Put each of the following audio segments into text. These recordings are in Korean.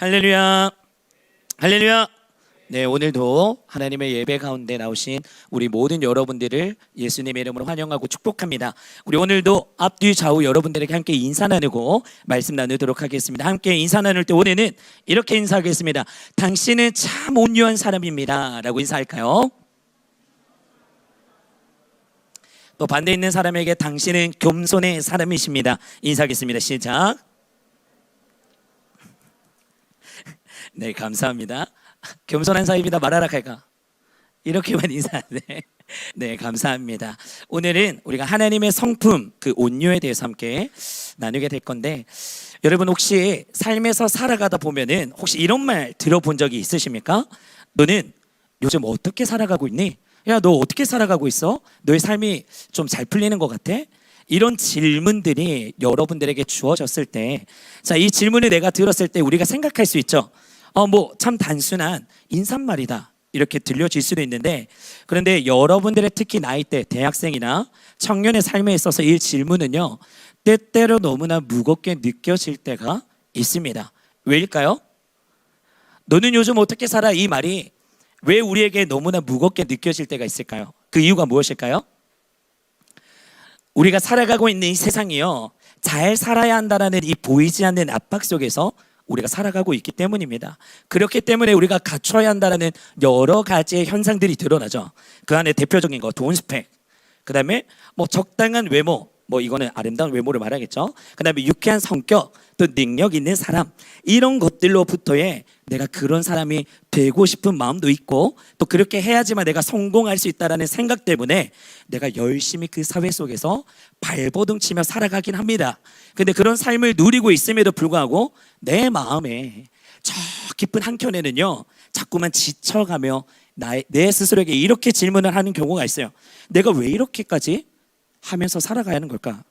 할렐루야, 할렐루야. 네, 오늘도 하나님의 예배 가운데 나오신 우리 모든 여러분들을 예수님의 이름으로 환영하고 축복합니다. 우리 오늘도 앞뒤 좌우 여러분들에게 함께 인사 나누고 말씀 나누도록 하겠습니다. 함께 인사 나눌 때 오늘은 이렇게 인사하겠습니다. 당신은 참 온유한 사람입니다 라고 인사할까요? 또 반대에 있는 사람에게 당신은 겸손의 사람이십니다 인사하겠습니다. 시작. 네, 감사합니다. 겸손한 사이입니다 말하라 할까? 이렇게만 인사하네. 네, 감사합니다. 오늘은 우리가 하나님의 성품, 그 온유에 대해서 함께 나누게 될 건데, 여러분 혹시 삶에서 살아가다 보면은 혹시 이런 말 들어본 적이 있으십니까? 너는 요즘 어떻게 살아가고 있니? 야, 너 어떻게 살아가고 있어? 너의 삶이 좀 잘 풀리는 것 같아? 이런 질문들이 여러분들에게 주어졌을 때, 자, 이 질문을 내가 들었을 때 우리가 생각할 수 있죠. 뭐 참 단순한 인사말이다 이렇게 들려질 수도 있는데, 그런데 여러분들의 특히 나이대 대학생이나 청년의 삶에 있어서 이 질문은요, 때때로 너무나 무겁게 느껴질 때가 있습니다. 왜일까요? 너는 요즘 어떻게 살아? 이 말이 왜 우리에게 너무나 무겁게 느껴질 때가 있을까요? 그 이유가 무엇일까요? 우리가 살아가고 있는 이 세상이요, 잘 살아야 한다는 이 보이지 않는 압박 속에서 우리가 살아가고 있기 때문입니다. 그렇기 때문에 우리가 갖춰야 한다는 여러 가지의 현상들이 드러나죠. 그 안에 대표적인 거 돈 스펙, 그 다음에 뭐 적당한 외모, 뭐 이거는 아름다운 외모를 말하겠죠. 그 다음에 유쾌한 성격, 또 능력 있는 사람, 이런 것들로부터의 내가 그런 사람이 되고 싶은 마음도 있고, 또 그렇게 해야지만 내가 성공할 수 있다는 생각 때문에 내가 열심히 그 사회 속에서 발버둥 치며 살아가긴 합니다. 근데 그런 삶을 누리고 있음에도 불구하고 내 마음에 저 깊은 한켠에는요, 자꾸만 지쳐가며 내 스스로에게 이렇게 질문을 하는 경우가 있어요. 내가 왜 이렇게까지 하면서 살아가야 하는 걸까?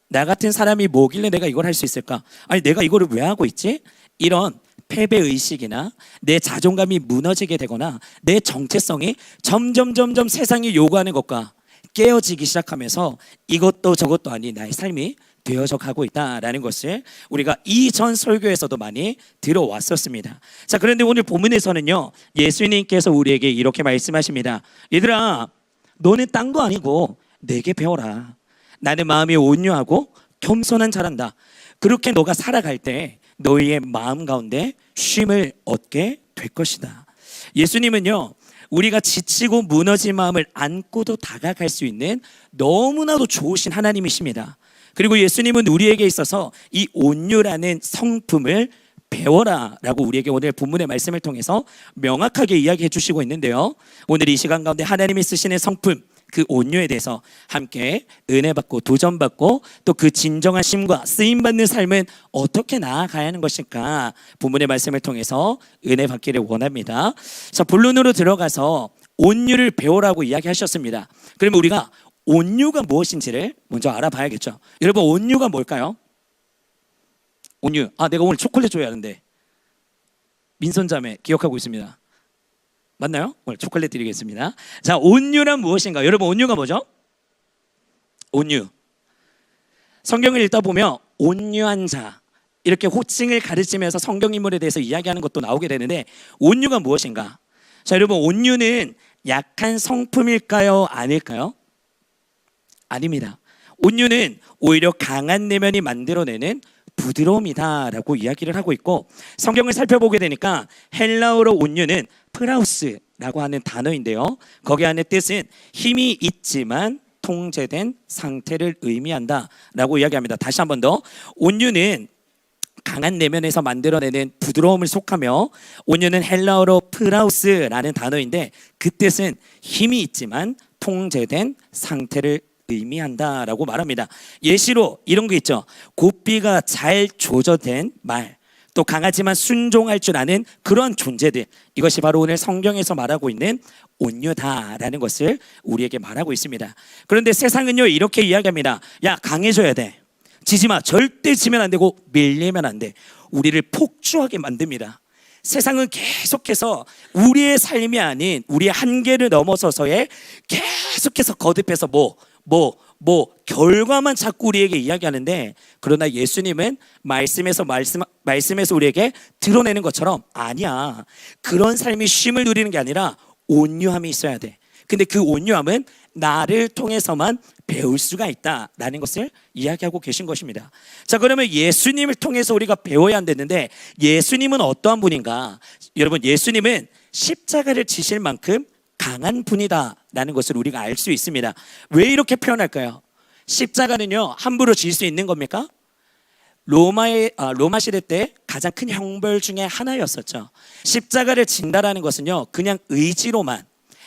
나 같은 사람이 뭐길래 내가 이걸 할 수 있을까? 아니, 내가 이거를 왜 하고 있지? 이런 패배의식이나 내 자존감이 무너지게 되거나 내 정체성이 점점 세상이 요구하는 것과 깨어지기 시작하면서 이것도 저것도 아닌 나의 삶이 되어져 가고 있다라는 것을 우리가 이전 설교에서도 많이 들어왔었습니다. 자, 그런데 오늘 본문에서는요, 예수님께서 우리에게 이렇게 말씀하십니다. 얘들아, 너는 딴 거 아니고 내게 배워라. 나는 마음이 온유하고 겸손한 자란다. 그렇게 너가 살아갈 때 너희의 마음 가운데 쉼을 얻게 될 것이다. 예수님은요, 우리가 지치고 무너진 마음을 안고도 다가갈 수 있는 너무나도 좋으신 하나님이십니다. 그리고 예수님은 우리에게 있어서 이 온유라는 성품을 배워라 라고 우리에게 오늘 본문의 말씀을 통해서 명확하게 이야기해 주시고 있는데요, 오늘 이 시간 가운데 하나님이 쓰시는 성품, 그 온유에 대해서 함께 은혜받고 도전받고 또 그 진정한 쉼과 쓰임받는 삶은 어떻게 나아가야 하는 것일까, 본문의 말씀을 통해서 은혜 받기를 원합니다. 자, 본론으로 들어가서 온유를 배우라고 이야기하셨습니다. 그러면 우리가 온유가 무엇인지를 먼저 알아봐야겠죠. 여러분, 온유가 뭘까요? 온유. 내가 오늘 초콜릿 줘야 하는데 민선자매 기억하고 있습니다. 맞나요? 오늘 초콜릿 드리겠습니다. 자, 온유란 무엇인가? 여러분, 온유가 뭐죠? 온유. 성경을 읽다 보면 온유한 자, 이렇게 호칭을 가르치면서 성경 인물에 대해서 이야기하는 것도 나오게 되는데, 온유가 무엇인가? 자, 여러분, 온유는 약한 성품일까요? 아닐까요? 아닙니다. 온유는 오히려 강한 내면이 만들어내는 부드러움이다라고 이야기를 하고 있고, 성경을 살펴보게 되니까 헬라어로 온유는 프라우스라고 하는 단어인데요, 거기 안에 뜻은 힘이 있지만 통제된 상태를 의미한다라고 이야기합니다. 다시 한 번 더, 온유는 강한 내면에서 만들어내는 부드러움을 속하며, 온유는 헬라어로 프라우스라는 단어인데 그 뜻은 힘이 있지만 통제된 상태를 의미한다라고 말합니다. 예시로 이런 게 있죠. 고삐가 잘 조절된 말, 또 강하지만 순종할 줄 아는 그런 존재들, 이것이 바로 오늘 성경에서 말하고 있는 온유다라는 것을 우리에게 말하고 있습니다. 그런데 세상은요, 이렇게 이야기합니다. 야, 강해져야 돼. 지지 마. 절대 지면 안 되고 밀리면 안 돼. 우리를 폭주하게 만듭니다. 세상은 계속해서 우리의 삶이 아닌 우리의 한계를 넘어서서의 계속해서 거듭해서 뭐 결과만 자꾸 우리에게 이야기하는데, 그러나 예수님은 말씀에서 우리에게 드러내는 것처럼 아니야. 그런 삶이 쉼을 누리는 게 아니라 온유함이 있어야 돼. 근데 그 온유함은 나를 통해서만 배울 수가 있다라는 것을 이야기하고 계신 것입니다. 자, 그러면 예수님을 통해서 우리가 배워야 한다는데, 예수님은 어떠한 분인가? 여러분, 예수님은 십자가를 지실 만큼 강한 분이다라는 것을 우리가 알 수 있습니다. 왜 이렇게 표현할까요? 십자가는요, 함부로 질 수 있는 겁니까? 로마 시대 때 가장 큰 형벌 중에 하나였었죠. 십자가를 진다라는 것은요, 그냥 의지로만,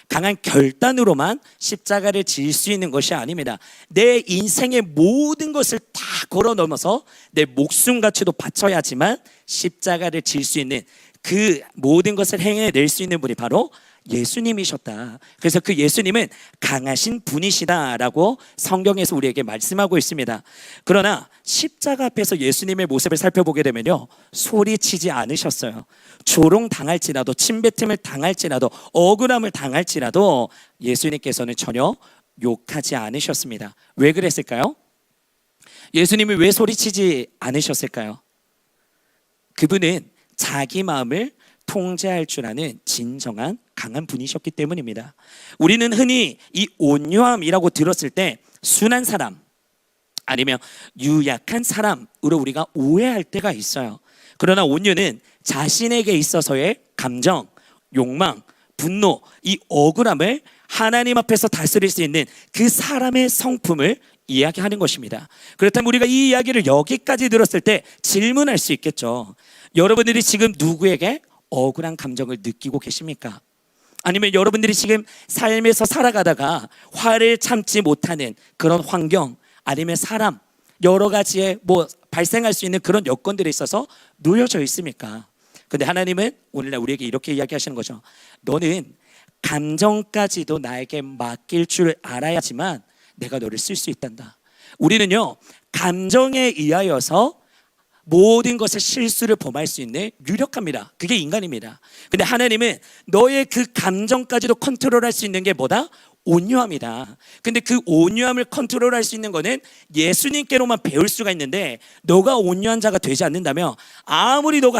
강한 결단으로만 십자가를 질 수 있는 것이 아닙니다. 내 인생의 모든 것을 다 걸어 넘어서 내 목숨가치도 바쳐야지만 십자가를 질 수 있는, 그 모든 것을 행해낼 수 있는 분이 바로 예수님이셨다. 그래서 그 예수님은 강하신 분이시다라고 성경에서 우리에게 말씀하고 있습니다. 그러나 십자가 앞에서 예수님의 모습을 살펴보게 되면요, 소리치지 않으셨어요. 조롱당할지라도, 침뱉음을 당할지라도, 억울함을 당할지라도 예수님께서는 전혀 욕하지 않으셨습니다. 왜 그랬을까요? 예수님이 왜 소리치지 않으셨을까요? 그분은 자기 마음을 통제할 줄 아는 진정한 강한 분이셨기 때문입니다. 우리는 흔히 이 온유함이라고 들었을 때 순한 사람, 아니면 유약한 사람으로 우리가 오해할 때가 있어요. 그러나 온유는 자신에게 있어서의 감정, 욕망, 분노, 이 억울함을 하나님 앞에서 다스릴 수 있는 그 사람의 성품을 이야기하는 것입니다. 그렇다면 우리가 이 이야기를 여기까지 들었을 때 질문할 수 있겠죠. 여러분들이 지금 누구에게 억울한 감정을 느끼고 계십니까? 아니면 여러분들이 지금 삶에서 살아가다가 화를 참지 못하는 그런 환경, 아니면 사람, 여러 가지의 발생할 수 있는 그런 여건들에 있어서 놓여져 있습니까? 근데 하나님은 오늘날 우리에게 이렇게 이야기하시는 거죠. 너는 감정까지도 나에게 맡길 줄 알아야지만 내가 너를 쓸 수 있단다. 우리는요, 감정에 의하여서 모든 것의 실수를 범할 수 있는 유력합니다. 그게 인간입니다. 근데 하나님은 너의 그 감정까지도 컨트롤할 수 있는 게 뭐다? 온유함이다. 근데 그 온유함을 컨트롤할 수 있는 거는 예수님께로만 배울 수가 있는데, 너가 온유한 자가 되지 않는다면 아무리 너가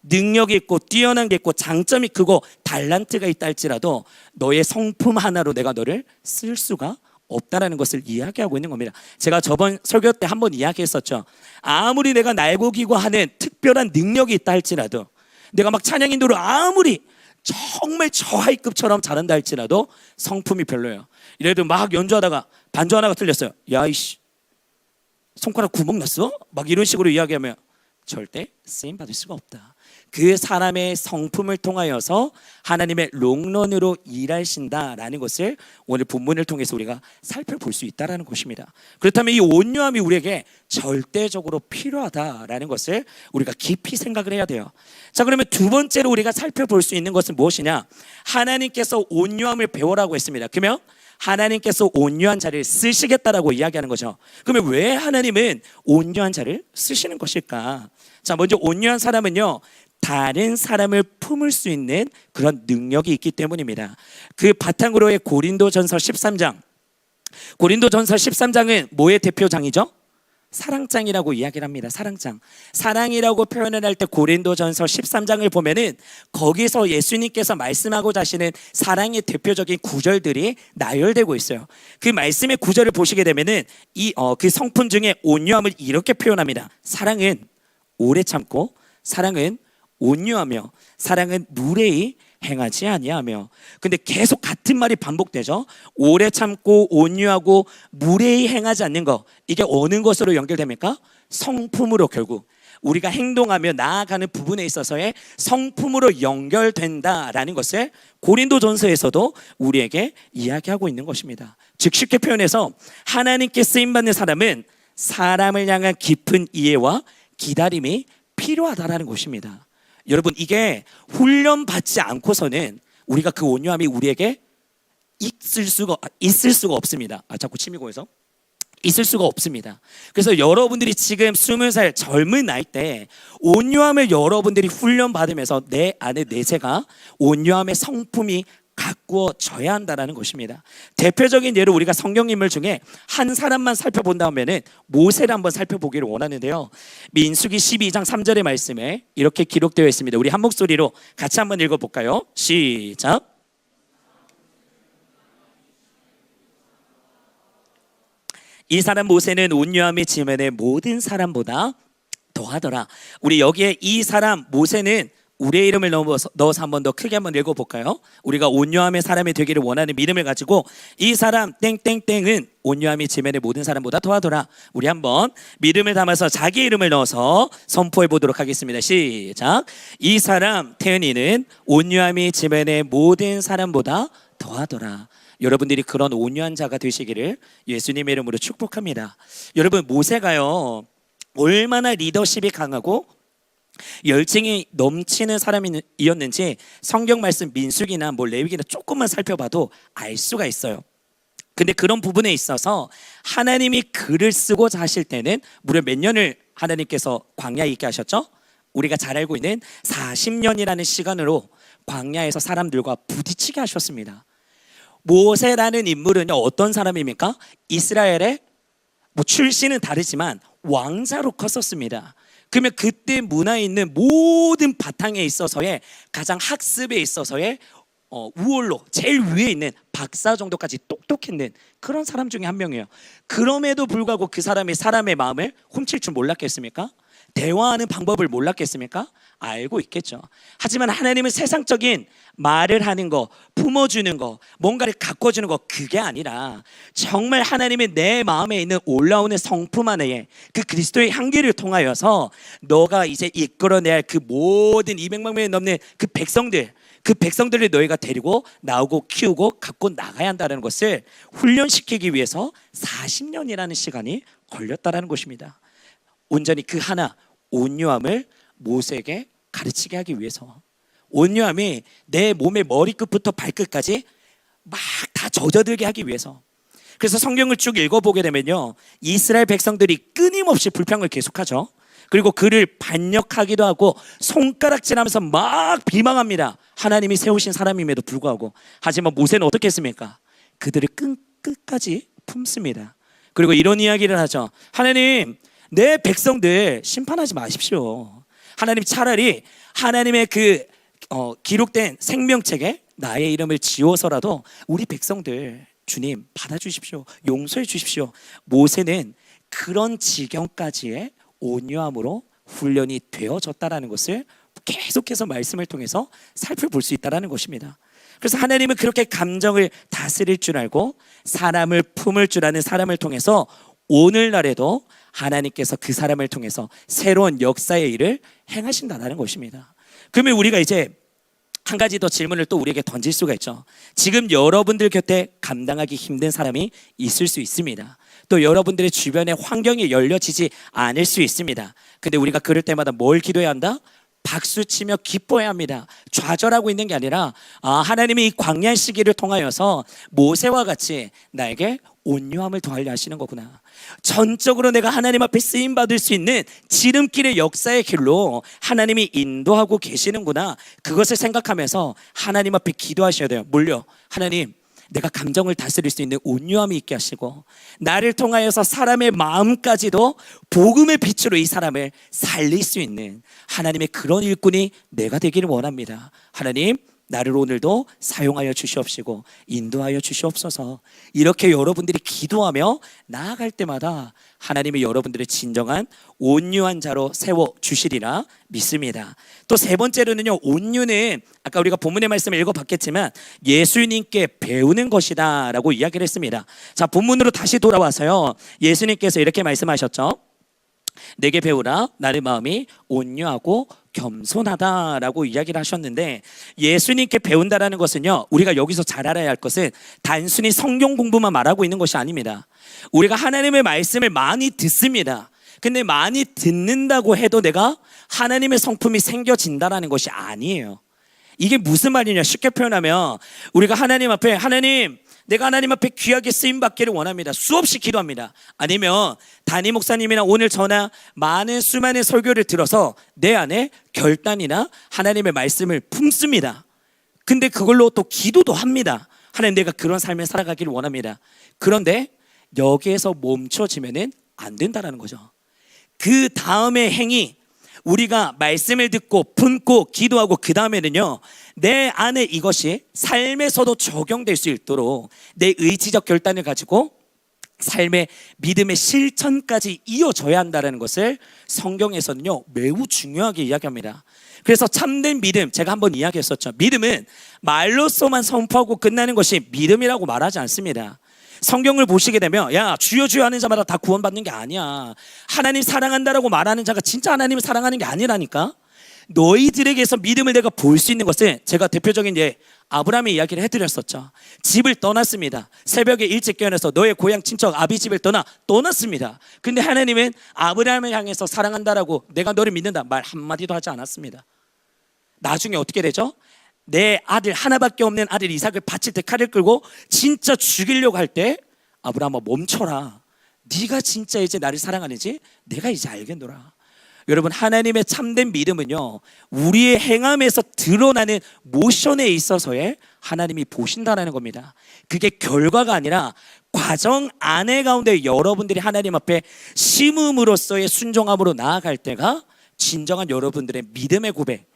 능력이 있고 뛰어난 게 있고 장점이 크고 달란트가 있다 할지라도 너의 성품 하나로 내가 너를 쓸 수가 없다라는 것을 이야기하고 있는 겁니다. 제가 저번 설교 때 한번 이야기했었죠. 아무리 내가 날고 기고 하는 특별한 능력이 있다 할지라도, 내가 막 찬양 인도를 아무리 정말 저하이급처럼 잘한다 할지라도 성품이 별로예요. 이래도 막 연주하다가 반주 하나가 틀렸어요. 야 이씨, 손가락 구멍 났어? 막 이런 식으로 이야기하면 절대 쓰임 받을 수가 없다. 그 사람의 성품을 통하여서 하나님의 롱런으로 일하신다라는 것을 오늘 본문을 통해서 우리가 살펴볼 수 있다는 것입니다. 그렇다면 이 온유함이 우리에게 절대적으로 필요하다라는 것을 우리가 깊이 생각을 해야 돼요. 자, 그러면 두 번째로 우리가 살펴볼 수 있는 것은 무엇이냐? 하나님께서 온유함을 배우라고 했습니다. 그러면 하나님께서 온유한 자를 쓰시겠다라고 이야기하는 거죠. 그러면 왜 하나님은 온유한 자를 쓰시는 것일까? 자, 먼저 온유한 사람은요, 다른 사람을 품을 수 있는 그런 능력이 있기 때문입니다. 그 바탕으로의 고린도전서 13장. 고린도전서 13장은 뭐의 대표장이죠? 사랑장이라고 이야기를 합니다. 사랑장. 사랑이라고 표현을 할 때 고린도전서 13장을 보면은 거기서 예수님께서 말씀하고자 하시는 사랑의 대표적인 구절들이 나열되고 있어요. 그 말씀의 구절을 보시게 되면은 그 성품 중에 온유함을 이렇게 표현합니다. 사랑은 오래 참고, 사랑은 온유하며, 사랑은 무례히 행하지 아니하며. 근데 계속 같은 말이 반복되죠. 오래 참고 온유하고 무례히 행하지 않는 거, 이게 어느 것으로 연결됩니까? 성품으로, 결국 우리가 행동하며 나아가는 부분에 있어서의 성품으로 연결된다라는 것을 고린도전서에서도 우리에게 이야기하고 있는 것입니다. 즉 쉽게 표현해서 하나님께 쓰임받는 사람은 사람을 향한 깊은 이해와 기다림이 필요하다라는 것입니다. 여러분, 이게 훈련받지 않고서는 우리가 그 온유함이 우리에게 있을 수가 없습니다. 자꾸 침이 고여서 있을 수가 없습니다. 그래서 여러분들이 지금 20살 젊은 나이 때 온유함을 여러분들이 훈련받으면서 내 안에 내재가 온유함의 성품이 가꾸어져야 한다는 것입니다. 대표적인 예로 우리가 성경 인물 중에 한 사람만 살펴본다면은 모세를 한번 살펴보기를 원하는데요. 민수기 12장 3절의 말씀에 이렇게 기록되어 있습니다. 우리 한 목소리로 같이 한번 읽어볼까요? 시작. 이 사람 모세는 온유함이 지면의 모든 사람보다 더하더라. 우리 여기에 이 사람 모세는 우리의 이름을 넣어서 한 번 더 크게 한번 읽어볼까요? 우리가 온유함의 사람이 되기를 원하는 믿음을 가지고 이 사람 땡땡땡은 온유함이 지면의 모든 사람보다 더하더라. 우리 한번 믿음을 담아서 자기 이름을 넣어서 선포해 보도록 하겠습니다. 시작. 이 사람 태은이는 온유함이 지면의 모든 사람보다 더하더라. 여러분들이 그런 온유한 자가 되시기를 예수님의 이름으로 축복합니다. 여러분 모세가요 얼마나 리더십이 강하고 열정이 넘치는 사람이었는지 성경 말씀 민수기나 레위기나 조금만 살펴봐도 알 수가 있어요. 근데 그런 부분에 있어서 하나님이 글을 쓰고자 하실 때는 무려 몇 년을 하나님께서 광야에 있게 하셨죠? 우리가 잘 알고 있는 40년이라는 시간으로 광야에서 사람들과 부딪히게 하셨습니다. 모세라는 인물은 어떤 사람입니까? 이스라엘의 출신은 다르지만 왕자로 컸었습니다. 그러면 그때 문화에 있는 모든 바탕에 있어서의 가장 학습에 있어서의 우월로 제일 위에 있는 박사 정도까지 똑똑했는 그런 사람 중에 한 명이에요. 그럼에도 불구하고 그 사람이 사람의 마음을 훔칠 줄 몰랐겠습니까? 대화하는 방법을 몰랐겠습니까? 알고 있겠죠. 하지만 하나님은 세상적인 말을 하는 거, 품어주는 거, 뭔가를 가꿔주는 거 그게 아니라 정말 하나님의 내 마음에 있는 올라오는 성품 안에 그 그리스도의 향기를 통하여서 너가 이제 이끌어내야 할 그 모든 200만 명이 넘는 그 백성들을 너희가 데리고 나오고 키우고 갖고 나가야 한다는 것을 훈련시키기 위해서 40년이라는 시간이 걸렸다는 것입니다. 온전히 그 하나 온유함을 모세에게 가르치게 하기 위해서. 온유함이 내 몸의 머리끝부터 발끝까지 막 다 젖어들게 하기 위해서. 그래서 성경을 쭉 읽어보게 되면요 이스라엘 백성들이 끊임없이 불평을 계속하죠. 그리고 그를 반역하기도 하고 손가락질하면서 막 비방합니다. 하나님이 세우신 사람임에도 불구하고. 하지만 모세는 어떻게 했습니까? 그들을 끝까지 품습니다. 그리고 이런 이야기를 하죠. 하나님 내 백성들 심판하지 마십시오. 하나님 차라리 하나님의 그 기록된 생명책에 나의 이름을 지워서라도 우리 백성들 주님 받아주십시오. 용서해 주십시오. 모세는 그런 지경까지의 온유함으로 훈련이 되어졌다는 것을 계속해서 말씀을 통해서 살펴볼 수 있다는 것입니다. 그래서 하나님은 그렇게 감정을 다스릴 줄 알고 사람을 품을 줄 아는 사람을 통해서 오늘날에도 하나님께서 그 사람을 통해서 새로운 역사의 일을 행하신다는 것입니다. 그러면 우리가 이제 한 가지 더 질문을 또 우리에게 던질 수가 있죠. 지금 여러분들 곁에 감당하기 힘든 사람이 있을 수 있습니다. 또 여러분들의 주변에 환경이 열려지지 않을 수 있습니다. 근데 우리가 그럴 때마다 뭘 기도해야 한다? 박수치며 기뻐해야 합니다. 좌절하고 있는 게 아니라 하나님이 이 광야 시기를 통하여서 모세와 같이 나에게 온유함을 더하려 하시는 거구나. 전적으로 내가 하나님 앞에 쓰임받을 수 있는 지름길의 역사의 길로 하나님이 인도하고 계시는구나. 그것을 생각하면서 하나님 앞에 기도하셔야 돼요. 뭘요? 하나님 내가 감정을 다스릴 수 있는 온유함이 있게 하시고 나를 통하여서 사람의 마음까지도 복음의 빛으로 이 사람을 살릴 수 있는 하나님의 그런 일꾼이 내가 되기를 원합니다. 하나님 나를 오늘도 사용하여 주시옵시고 인도하여 주시옵소서. 이렇게 여러분들이 기도하며 나아갈 때마다 하나님이 여러분들의 진정한 온유한 자로 세워주시리라 믿습니다. 또 세 번째로는요, 온유는 아까 우리가 본문의 말씀을 읽어봤겠지만 예수님께 배우는 것이다 라고 이야기를 했습니다. 자, 본문으로 다시 돌아와서요, 예수님께서 이렇게 말씀하셨죠. 내게 배우라, 나의 마음이 온유하고 겸손하다라고 이야기를 하셨는데, 예수님께 배운다라는 것은요, 우리가 여기서 잘 알아야 할 것은 단순히 성경 공부만 말하고 있는 것이 아닙니다. 우리가 하나님의 말씀을 많이 듣습니다. 근데 많이 듣는다고 해도 내가 하나님의 성품이 생겨진다라는 것이 아니에요. 이게 무슨 말이냐, 쉽게 표현하면 우리가 하나님 앞에, 하나님 내가 하나님 앞에 귀하게 쓰임받기를 원합니다. 수없이 기도합니다. 아니면 담임 목사님이나 오늘 저나 많은 수많은 설교를 들어서 내 안에 결단이나 하나님의 말씀을 품습니다. 근데 그걸로 또 기도도 합니다. 하나님, 내가 그런 삶을 살아가기를 원합니다. 그런데 여기에서 멈춰지면은 안 된다라는 거죠. 그 다음의 행위, 우리가 말씀을 듣고 품고 기도하고 그 다음에는요, 내 안에 이것이 삶에서도 적용될 수 있도록 내 의지적 결단을 가지고 삶의 믿음의 실천까지 이어져야 한다는 것을 성경에서는요 매우 중요하게 이야기합니다. 그래서 참된 믿음, 제가 한번 이야기했었죠. 믿음은 말로서만 선포하고 끝나는 것이 믿음이라고 말하지 않습니다. 성경을 보시게 되면 야, 주여 주여 하는 자마다 다 구원받는 게 아니야. 하나님 사랑한다라고 말하는 자가 진짜 하나님을 사랑하는 게 아니라니까. 너희들에게서 믿음을 내가 볼 수 있는 것은, 제가 대표적인 아브라함의 이야기를 해드렸었죠. 집을 떠났습니다. 새벽에 일찍 깨어나서 너의 고향 친척 아비 집을 떠났습니다. 근데 하나님은 아브라함을 향해서 사랑한다라고, 내가 너를 믿는다 말 한마디도 하지 않았습니다. 나중에 어떻게 되죠? 내 아들, 하나밖에 없는 아들 이삭을 바칠 때 칼을 끌고 진짜 죽이려고 할 때, 아브라함아 멈춰라. 네가 진짜 이제 나를 사랑하는지 내가 이제 알겠노라. 여러분, 하나님의 참된 믿음은요 우리의 행함에서 드러나는 모션에 있어서의 하나님이 보신다는 겁니다. 그게 결과가 아니라 과정 안에 가운데 여러분들이 하나님 앞에 심음으로써의 순종함으로 나아갈 때가 진정한 여러분들의 믿음의 고백,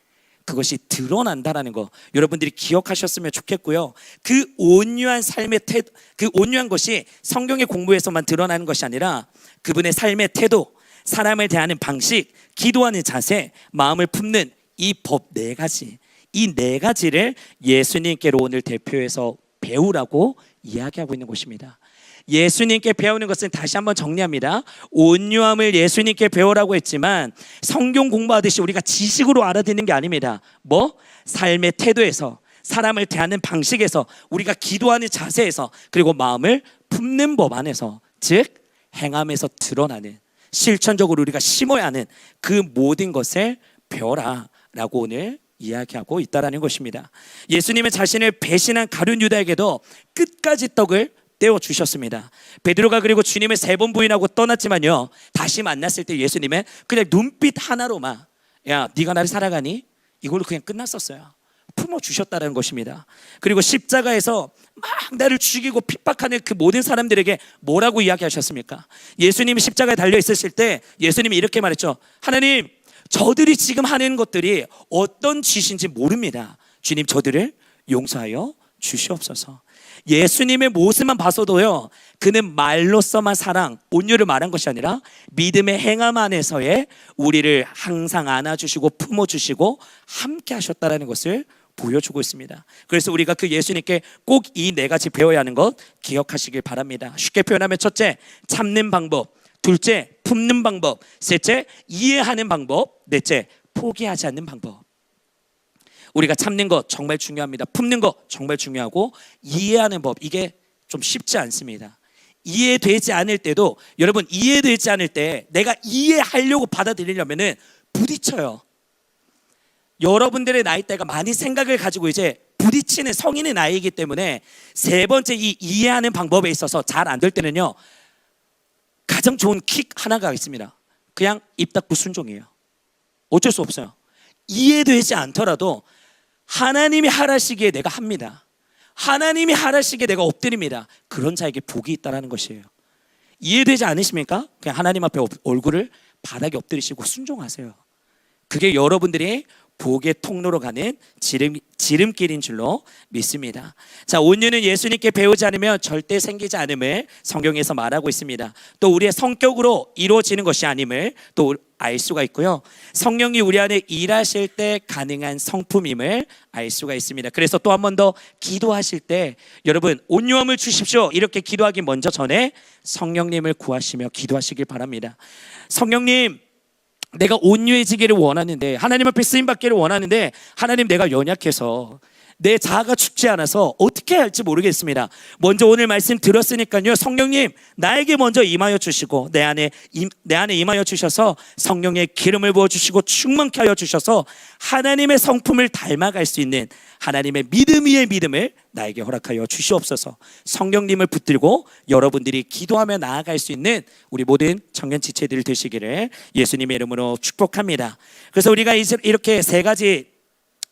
그것이 드러난다라는 거 여러분들이 기억하셨으면 좋겠고요. 그 온유한 삶의 태도, 그 온유한 것이 성경의 공부에서만 드러나는 것이 아니라 그분의 삶의 태도, 사람을 대하는 방식, 기도하는 자세, 마음을 품는 이 법 4가지, 이 4가지를 예수님께로 오늘 대표해서 배우라고 이야기하고 있는 것입니다. 예수님께 배우는 것은, 다시 한번 정리합니다. 온유함을 예수님께 배우라고 했지만 성경 공부하듯이 우리가 지식으로 알아듣는 게 아닙니다. 삶의 태도에서, 사람을 대하는 방식에서, 우리가 기도하는 자세에서, 그리고 마음을 품는 법 안에서, 즉 행함에서 드러나는, 실천적으로 우리가 심어야 하는 그 모든 것을 배워라 라고 오늘 이야기하고 있다는 것입니다. 예수님은 자신을 배신한 가룟 유다에게도 끝까지 떡을 떼어주셨습니다. 베드로가 그리고 주님을 3번 부인하고 떠났지만요, 다시 만났을 때 예수님은 그냥 눈빛 하나로만 야, 네가 나를 사랑하니? 이걸로 그냥 끝났었어요. 품어주셨다는 것입니다. 그리고 십자가에서 막 나를 죽이고 핍박하는 그 모든 사람들에게 뭐라고 이야기하셨습니까? 예수님이 십자가에 달려있으실 때 예수님이 이렇게 말했죠. 하나님, 저들이 지금 하는 것들이 어떤 짓인지 모릅니다. 주님, 저들을 용서하여 주시옵소서. 예수님의 모습만 봐서도요, 그는 말로서만 사랑, 온유를 말한 것이 아니라 믿음의 행함 안에서의 우리를 항상 안아주시고 품어주시고 함께 하셨다는 것을 보여주고 있습니다. 그래서 우리가 그 예수님께 꼭 이 4가지 배워야 하는 것 기억하시길 바랍니다. 쉽게 표현하면, 첫째, 참는 방법; 둘째, 품는 방법; 셋째, 이해하는 방법; 넷째, 포기하지 않는 방법. 우리가 참는 것 정말 중요합니다. 품는 것 정말 중요하고, 이해하는 법, 이게 좀 쉽지 않습니다. 이해되지 않을 때도, 여러분, 이해되지 않을 때 내가 이해하려고 받아들이려면은 부딪혀요. 여러분들의 나이대가 많이 생각을 가지고 이제 부딪히는 성인의 나이이기 때문에, 3번째 이 이해하는 방법에 있어서 잘 안 될 때는요, 가장 좋은 킥 하나가 있습니다. 그냥 입 닫고 순종이에요. 어쩔 수 없어요. 이해되지 않더라도 하나님이 하라시기에 내가 합니다. 하나님이 하라시기에 내가 엎드립니다. 그런 자에게 복이 있다는 것이에요. 이해되지 않으십니까? 그냥 하나님 앞에 얼굴을 바닥에 엎드리시고 순종하세요. 그게 여러분들이 복의 통로로 가는 지름길인 줄로 믿습니다. 자, 온유는 예수님께 배우지 않으면 절대 생기지 않음을 성경에서 말하고 있습니다. 또 우리의 성격으로 이루어지는 것이 아님을 또 알 수가 있고요. 성령이 우리 안에 일하실 때 가능한 성품임을 알 수가 있습니다. 그래서 또 한 번 더 기도하실 때, 여러분, 온유함을 주십시오 이렇게 기도하기 먼저 전에 성령님을 구하시며 기도하시길 바랍니다. 성령님, 내가 온유해지기를 원하는데, 하나님 앞에 쓰임받기를 원하는데, 하나님, 내가 연약해서 내 자아가 죽지 않아서 어떻게 할지 모르겠습니다. 먼저 오늘 말씀 들었으니까요, 성령님 나에게 먼저 임하여 주시고 내 안에 임하여 주셔서 성령의 기름을 부어주시고 충만케 하여 주셔서 하나님의 성품을 닮아갈 수 있는 하나님의 믿음 위의 믿음을 나에게 허락하여 주시옵소서. 성령님을 붙들고 여러분들이 기도하며 나아갈 수 있는 우리 모든 청년 지체들 되시기를 예수님의 이름으로 축복합니다. 그래서 우리가 이렇게 3가지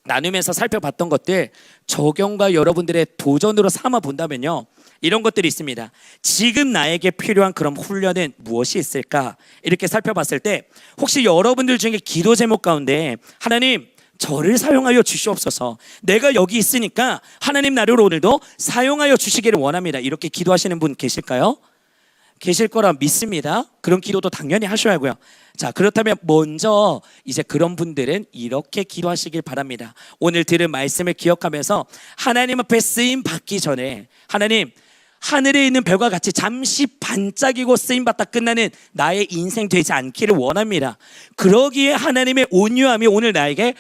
나누면서 살펴봤던 것들 적용과 여러분들의 도전으로 삼아 본다면요, 이런 것들이 있습니다. 지금 나에게 필요한 그런 훈련은 무엇이 있을까? 이렇게 살펴봤을 때 혹시 여러분들 중에 기도 제목 가운데 하나님 저를 사용하여 주시옵소서, 내가 여기 있으니까 하나님 나를 오늘도 사용하여 주시기를 원합니다, 이렇게 기도하시는 분 계실까요? 계실 거라 믿습니다. 그런 기도도 당연히 하셔야 하고요. 자, 그렇다면 먼저 이제 그런 분들은 이렇게 기도하시길 바랍니다. 오늘 들은 말씀을 기억하면서 하나님 앞에 쓰임 받기 전에, 하나님 하늘에 있는 별과 같이 잠시 반짝이고 쓰임 받다 끝나는 나의 인생 되지 않기를 원합니다. 그러기에 하나님의 온유함이 오늘 나에게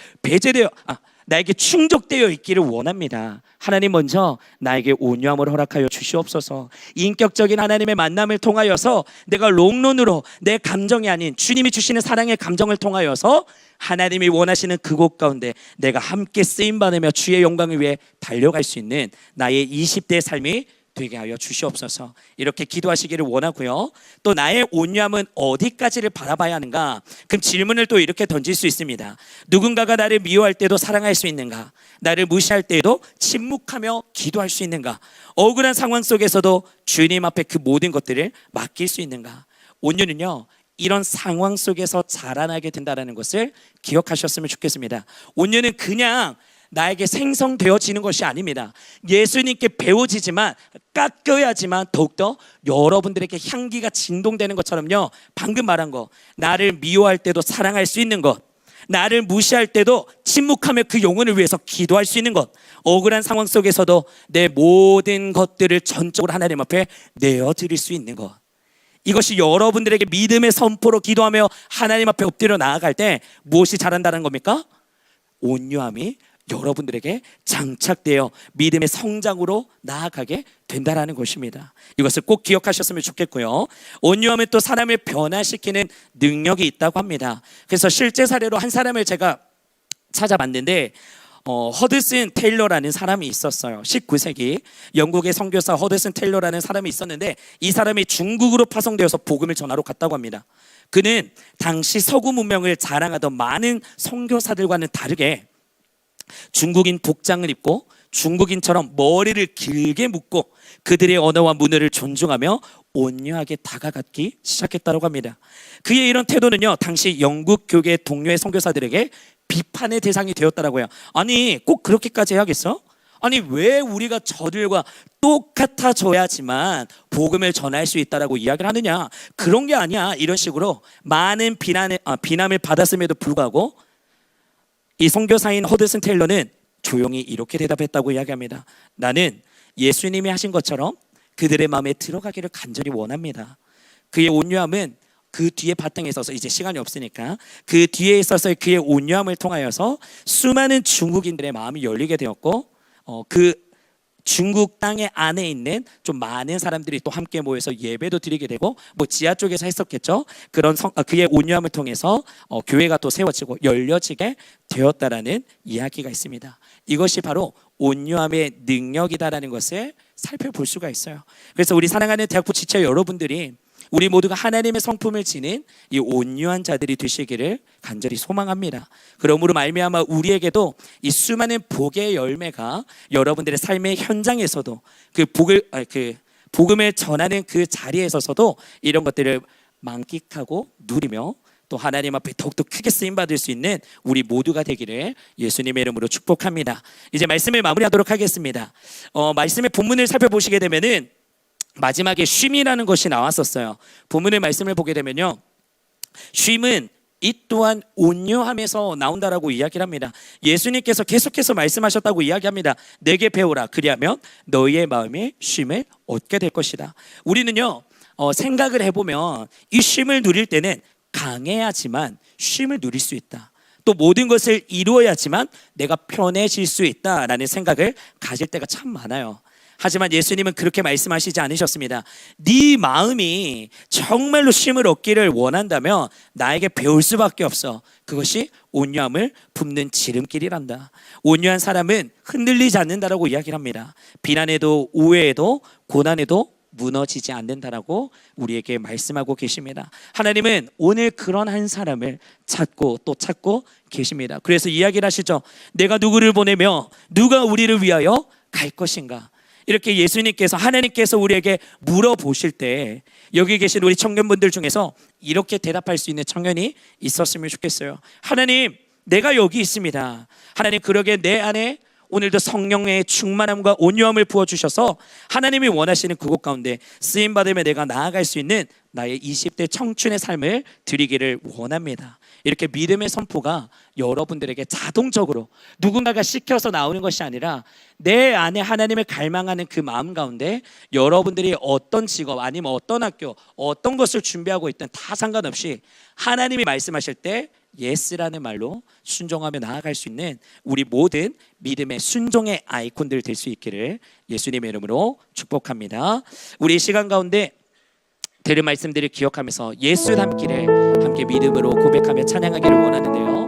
나에게 충족되어 있기를 원합니다. 하나님 먼저 나에게 온유함을 허락하여 주시옵소서. 인격적인 하나님의 만남을 통하여서 내가 롱런으로 내 감정이 아닌 주님이 주시는 사랑의 감정을 통하여서 하나님이 원하시는 그곳 가운데 내가 함께 쓰임받으며 주의 영광을 위해 달려갈 수 있는 나의 20대의 삶이 되게 하여 주시옵소서. 이렇게 기도하시기를 원하고요. 또 나의 온유함은 어디까지를 바라봐야 하는가? 그럼 질문을 또 이렇게 던질 수 있습니다. 누군가가 나를 미워할 때도 사랑할 수 있는가? 나를 무시할 때에도 침묵하며 기도할 수 있는가? 억울한 상황 속에서도 주님 앞에 그 모든 것들을 맡길 수 있는가? 온유는요, 이런 상황 속에서 자라나게 된다는 것을 기억하셨으면 좋겠습니다. 온유는 그냥 나에게 생성되어지는 것이 아닙니다. 예수님께 배워지지만, 깎여야지만 더욱더 여러분들에게 향기가 진동되는 것처럼요, 방금 말한 거, 나를 미워할 때도 사랑할 수 있는 것, 나를 무시할 때도 침묵하며 그 영혼을 위해서 기도할 수 있는 것, 억울한 상황 속에서도 내 모든 것들을 전적으로 하나님 앞에 내어드릴 수 있는 것, 이것이 여러분들에게 믿음의 선포로 기도하며 하나님 앞에 엎드려 나아갈 때 무엇이 자란다는 겁니까? 온유함이 여러분들에게 장착되어 믿음의 성장으로 나아가게 된다는 것입니다. 이것을 꼭 기억하셨으면 좋겠고요. 온유함은 또 사람을 변화시키는 능력이 있다고 합니다. 그래서 실제 사례로 한 사람을 제가 찾아봤는데 허드슨 테일러라는 사람이 있었어요. 19세기 영국의 선교사 허드슨 테일러라는 사람이 있었는데, 이 사람이 중국으로 파송되어서 복음을 전하러 갔다고 합니다. 그는 당시 서구 문명을 자랑하던 많은 선교사들과는 다르게 중국인 복장을 입고 중국인처럼 머리를 길게 묶고 그들의 언어와 문화를 존중하며 온유하게 다가가기 시작했다고 합니다. 그의 이런 태도는요, 당시 영국 교계 동료의 선교사들에게 비판의 대상이 되었다고 해요. 아니 꼭 그렇게까지 해야겠어? 아니 왜 우리가 저들과 똑같아져야지만 복음을 전할 수 있다라고 이야기를 하느냐? 그런 게 아니야. 이런 식으로 많은 비난을 받았음에도 불구하고 이 선교사인 허드슨 테일러는 조용히 이렇게 대답했다고 이야기합니다. 나는 예수님이 하신 것처럼 그들의 마음에 들어가기를 간절히 원합니다. 그의 온유함은 그 뒤에 바탕에 있어서, 이제 시간이 없으니까 그 뒤에 있어서 그의 온유함을 통하여서 수많은 중국인들의 마음이 열리게 되었고, 그 중국 땅의 안에 있는 좀 많은 사람들이 또 함께 모여서 예배도 드리게 되고, 뭐 지하 쪽에서 했었겠죠. 그런 그의 온유함을 통해서 교회가 또 세워지고 열려지게 되었다라는 이야기가 있습니다. 이것이 바로 온유함의 능력이다라는 것을 살펴볼 수가 있어요. 그래서 우리 사랑하는 대학부 지체 여러분들이 우리 모두가 하나님의 성품을 지닌 이 온유한 자들이 되시기를 간절히 소망합니다. 그러므로 말미암아 우리에게도 이 수많은 복의 열매가 여러분들의 삶의 현장에서도 그 복음을 전하는 그 자리에 서서도 이런 것들을 만끽하고 누리며 또 하나님 앞에 더욱더 크게 쓰임받을 수 있는 우리 모두가 되기를 예수님의 이름으로 축복합니다. 이제 말씀을 마무리하도록 하겠습니다. 말씀의 본문을 살펴보시게 되면은 마지막에 쉼이라는 것이 나왔었어요. 본문의 말씀을 보게 되면요, 쉼은 이 또한 온유함에서 나온다라고 이야기를 합니다. 예수님께서 계속해서 말씀하셨다고 이야기합니다. 내게 배우라, 그리하면 너희의 마음에 쉼을 얻게 될 것이다. 우리는요, 생각을 해보면 이 쉼을 누릴 때는 강해야지만 쉼을 누릴 수 있다, 또 모든 것을 이루어야지만 내가 편해질 수 있다라는 생각을 가질 때가 참 많아요. 하지만 예수님은 그렇게 말씀하시지 않으셨습니다. 네 마음이 정말로 쉼을 얻기를 원한다면 나에게 배울 수밖에 없어. 그것이 온유함을 붓는 지름길이란다. 온유한 사람은 흔들리지 않는다라고 이야기를 합니다. 비난에도 우애에도 고난에도 무너지지 않는다라고 우리에게 말씀하고 계십니다. 하나님은 오늘 그런 한 사람을 찾고 또 찾고 계십니다. 그래서 이야기를 하시죠. 내가 누구를 보내며 누가 우리를 위하여 갈 것인가? 이렇게 예수님께서 하나님께서 우리에게 물어보실 때 여기 계신 우리 청년분들 중에서 이렇게 대답할 수 있는 청년이 있었으면 좋겠어요. 하나님, 내가 여기 있습니다. 하나님, 그러게 내 안에 오늘도 성령의 충만함과 온유함을 부어주셔서 하나님이 원하시는 그곳 가운데 쓰임받으며 내가 나아갈 수 있는 나의 20대 청춘의 삶을 드리기를 원합니다. 이렇게 믿음의 선포가 여러분들에게 자동적으로 누군가가 시켜서 나오는 것이 아니라 내 안에 하나님을 갈망하는 그 마음 가운데 여러분들이 어떤 직업 아니면 어떤 학교 어떤 것을 준비하고 있든 다 상관없이 하나님이 말씀하실 때 예스라는 말로 순종하며 나아갈 수 있는 우리 모든 믿음의 순종의 아이콘들 될 수 있기를 예수님의 이름으로 축복합니다. 우리 시간 가운데 들은 말씀들을 기억하면서 예수 닮기를 함께 믿음으로 고백하며 찬양하기를 원하는데요.